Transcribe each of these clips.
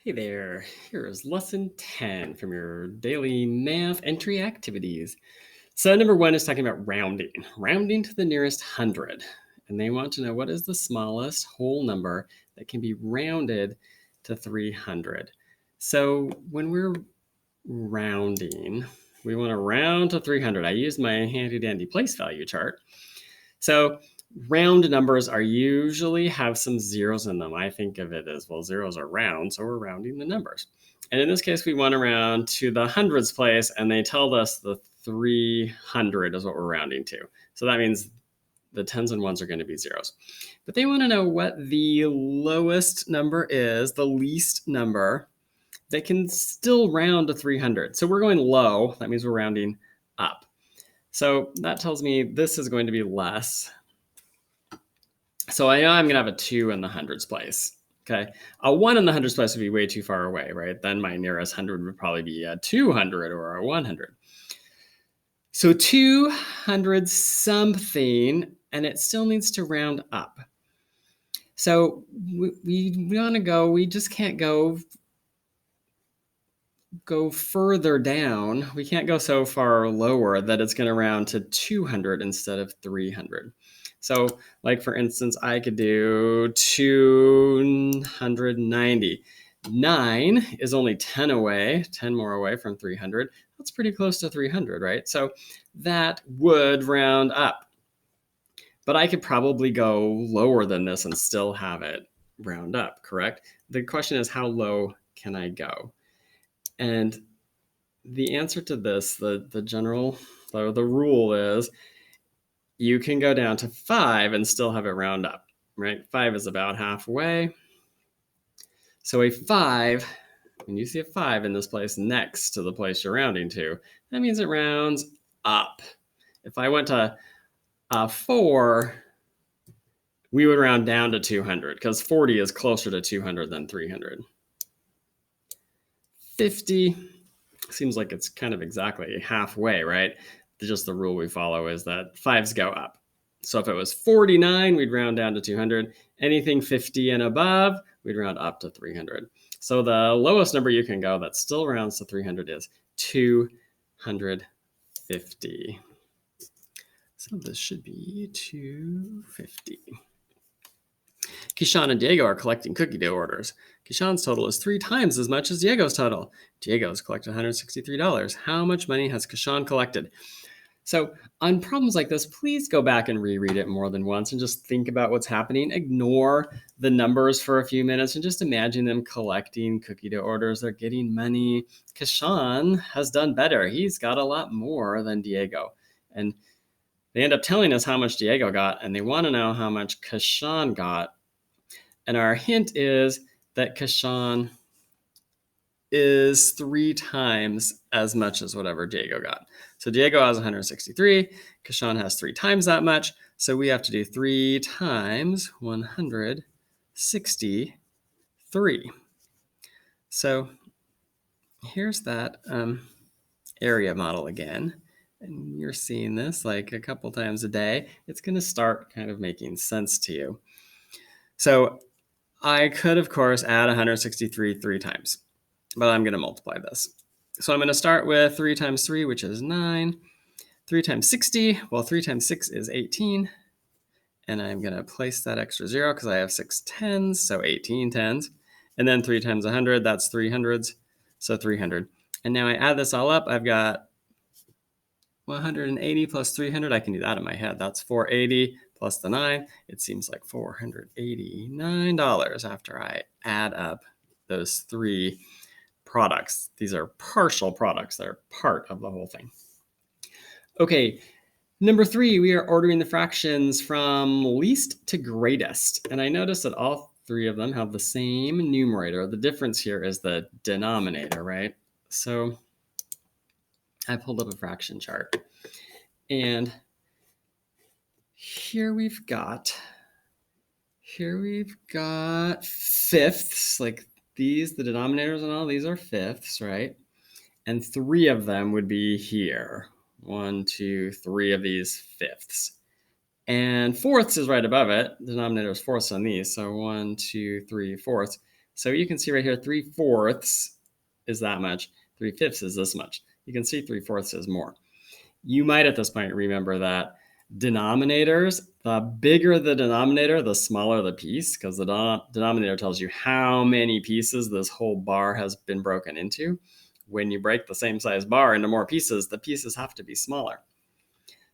Hey there, here is lesson 10 from your daily math entry activities. So, number one is talking about rounding to the nearest hundred. And they want to know what is the smallest whole number that can be rounded to 300. So, when we're rounding, we want to round to 300. I used my handy dandy place value chart. So, round numbers are usually have some zeros in them. I think of it as, well, zeros are round, so we're rounding the numbers. And in this case, we want to round to the hundreds place, and they told us the 300 is what we're rounding to. So that means the tens and ones are going to be zeros. But they want to know what the lowest number is, the least number that can still round to 300. So we're going low. That means we're rounding up. So that tells me this is going to be less. So I know I'm going to have a 2 in the hundreds place. Okay. A 1 in the hundreds place would be way too far away, right? Then my nearest 100 would probably be a 200 or a 100. So 200 something, and it still needs to round up. So we want to go, we just can't go further down. We can't go so far lower that it's going to round to 200 instead of 300. So, like for instance, I could do 290. 9 is only 10 away, 10 more away from 300. That's pretty close to 300, right? So that would round up. But I could probably go lower than this and still have it round up, correct? The question is, how low can I go? And the answer to this, the rule is you can go down to 5 and still have it round up, right? 5 is about halfway. So a 5, when you see a 5 in this place next to the place you're rounding to, that means it rounds up. If I went to a 4, we would round down to 200 because 40 is closer to 200 than 300. 50 seems like it's kind of exactly halfway, right? Just the rule we follow is that 5s go up. So if it was 49, we'd round down to 200. Anything 50 and above, we'd round up to 300. So the lowest number you can go that still rounds to 300 is 250. So this should be 250. Kishan and Diego are collecting cookie dough orders. Kishan's total is 3 times as much as Diego's total. Diego's collected $163. How much money has Kishan collected? So on problems like this, please go back and reread it more than once and just think about what's happening. Ignore the numbers for a few minutes and just imagine them collecting cookie dough orders. They're getting money. Kishan has done better. He's got a lot more than Diego. And they end up telling us how much Diego got, and they want to know how much Kishan got. And our hint is that Kishan is 3 times as much as whatever Diego got. So Diego has 163. Kishan has 3 times that much. So we have to do 3 times 163. So here's that area model again. And you're seeing this like a couple times a day. It's going to start kind of making sense to you. So I could, of course, add 163 3 times, but I'm going to multiply this. So I'm going to start with 3 times 3, which is 9. 3 times 60, well, 3 times 6 is 18. And I'm going to place that extra 0 because I have 6 tens, so 18 tens. And then 3 times 100, that's 300s, so 300. And now I add this all up. I've got 180 plus 300. I can do that in my head. That's 480 plus the 9. It seems like $489 after I add up those 3 products. These are partial products. They're part of the whole thing. Okay, number 3, we are ordering the fractions from least to greatest. And I notice that all 3 of them have the same numerator. The difference here is the denominator, right? So I pulled up a fraction chart. And here we've got fifths, like these, the denominators and all these are fifths, right? And 3 of them would be here. 1, 2, 3 of these fifths. And fourths is right above it. The denominator is fourths on these. So 1, 2, 3 fourths. So you can see right here, 3/4 is that much. 3/5 is this much. You can see 3/4 is more. You might at this point remember that denominators, the bigger the denominator, the smaller the piece, because the denominator tells you how many pieces this whole bar has been broken into. When you break the same size bar into more pieces, the pieces have to be smaller.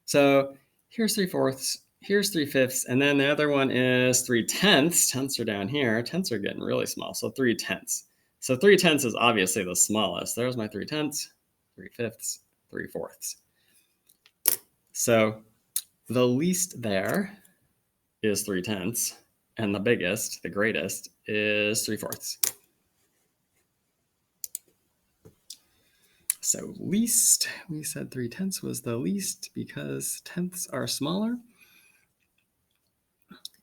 So here's 3/4, here's 3/5, and then the other one is 3/10. Tenths are down here. Tenths are getting really small, so 3/10. So 3/10 is obviously the smallest. There's my 3/10, 3/5, 3/4. So the least there is 3/10, and the biggest, the greatest, is 3/4. So least, we said 3/10 was the least because tenths are smaller.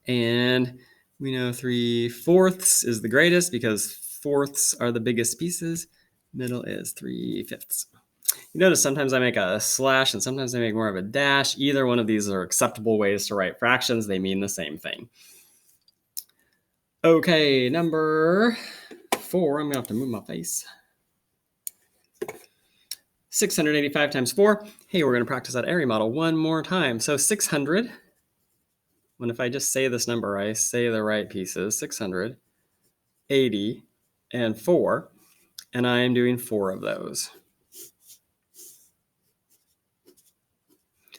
And we know 3/4 is the greatest because fourths are the biggest pieces. Middle is 3/5. You notice sometimes I make a slash and sometimes I make more of a dash. Either one of these are acceptable ways to write fractions. They mean the same thing. Okay, number 4. I'm going to have to move my face. 685 times 4. Hey, we're going to practice that area model one more time. So 600. When if I just say this number, I say the right pieces. 680 and 4. And I am doing 4 of those.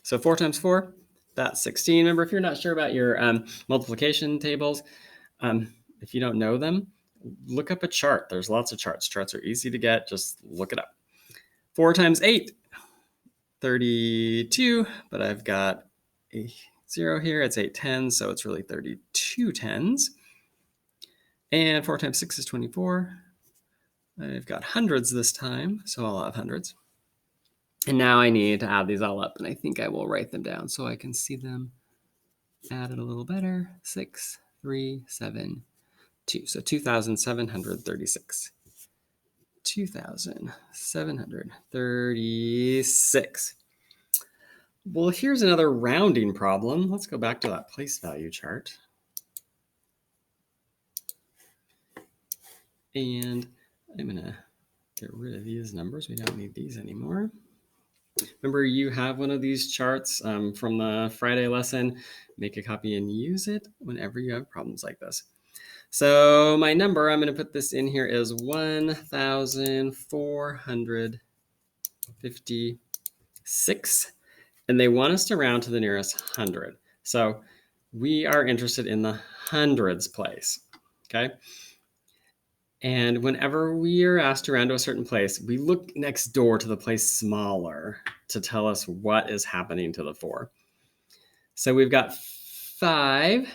So 4 times 4, that's 16. Remember, if you're not sure about your multiplication tables, if you don't know them, look up a chart. There's lots of charts. Charts are easy to get. Just look it up. 4 times 8, 32. But I've got a 0 here. It's 8 tens, so it's really 32 tens. And 4 times 6 is 24. I've got hundreds this time, so I'll have hundreds. And now I need to add these all up, and I think I will write them down so I can see them added a little better. 6, 3, 7, 2. So 2,736. 2,736. Well, here's another rounding problem. Let's go back to that place value chart. And I'm going to get rid of these numbers. We don't need these anymore. Remember, you have one of these charts from the Friday lesson. Make a copy and use it whenever you have problems like this. So my number, I'm going to put this in here, is 1,456. And they want us to round to the nearest 100. So we are interested in the hundreds place, okay? And whenever we are asked to round to a certain place, we look next door to the place smaller to tell us what is happening to the 4. So we've got 5,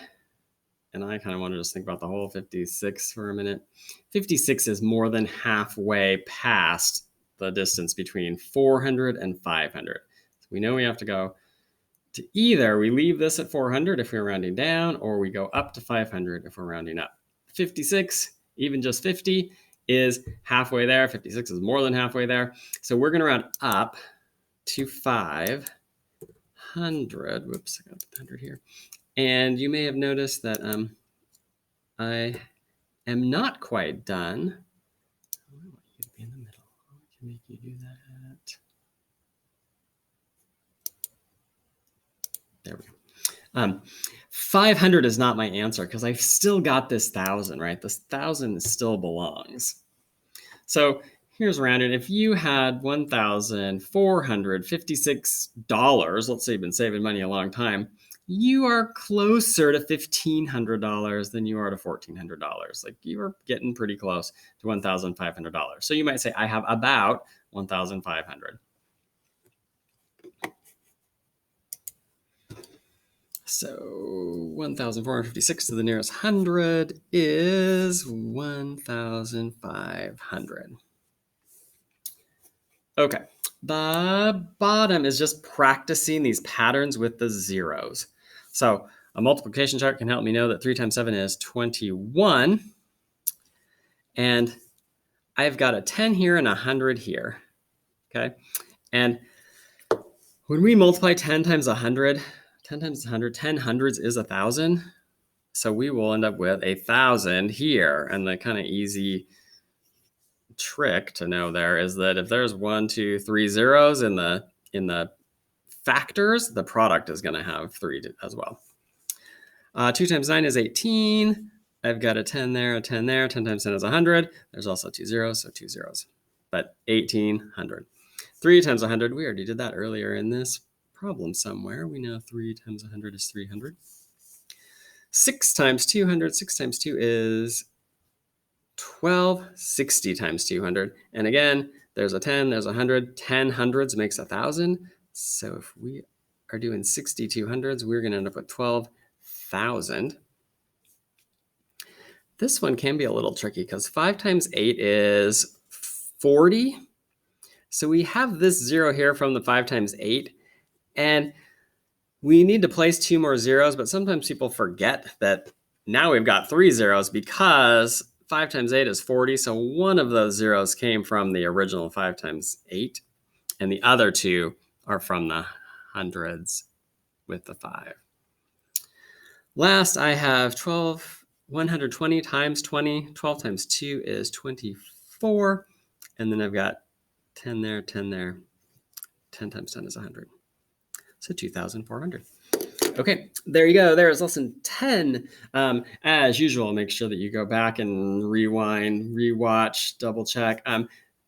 and I kind of want to just think about the whole 56 for a minute. 56 is more than halfway past the distance between 400 and 500. So we know we have to go to either we leave this at 400 if we're rounding down, or we go up to 500 if we're rounding up. 56, even just 50, is halfway there. 56 is more than halfway there. So we're going to round up to 500. Whoops, I got to put 100 here. And you may have noticed that I am not quite done. I want you to be in the middle. I can make you do that. There we go. 500 is not my answer because I've still got this 1,000, right? This 1,000 still belongs. So here's rounded. If you had $1,456, let's say you've been saving money a long time, you are closer to $1,500 than you are to $1,400. Like you are getting pretty close to $1,500. So you might say, I have about 1,500. So 1,456 to the nearest 100 is 1,500. Okay, the bottom is just practicing these patterns with the zeros. So a multiplication chart can help me know that 3 times 7 is 21. And I've got a 10 here and a 100 here. Okay, and when we multiply 10 times 100, 10 times 100, 10 hundreds is 1,000. So we will end up with 1,000 here. And the kind of easy trick to know there is that if there's 1, 2, 3 zeros in the factors, the product is going to have 3 as well. 2 times 9 is 18. I've got a 10 there, a 10 there. 10 times 10 is 100. There's also 2 zeros, so 2 zeros. But 1,800. 3 times 100, we already did that earlier in this problem somewhere. We know 3 times 100 is 300. 6 times 200, 6 times 2 is 12. 60 times 200. And again, there's a 10, there's 100. 10 hundreds makes 1,000. So if we are doing 60 200s, we're going to end up with 12,000. This one can be a little tricky because 5 times 8 is 40. So we have this 0 here from the 5 times 8. And we need to place 2 more zeros, but sometimes people forget that now we've got 3 zeros because 5 times 8 is 40. So one of those zeros came from the original 5 times 8, and the other 2 are from the hundreds with the 5. Last, I have 120 times 20. 12 times 2 is 24. And then I've got 10 there, 10 there. 10 times 10 is 100. So 2,400. Okay, there you go. There's lesson 10. As usual, make sure that you go back and rewind, rewatch, double check.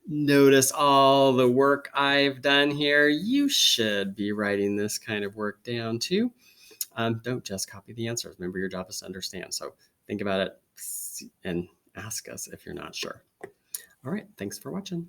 Notice all the work I've done here. You should be writing this kind of work down too. Don't just copy the answers. Remember, your job is to understand. So think about it and ask us if you're not sure. All right, thanks for watching.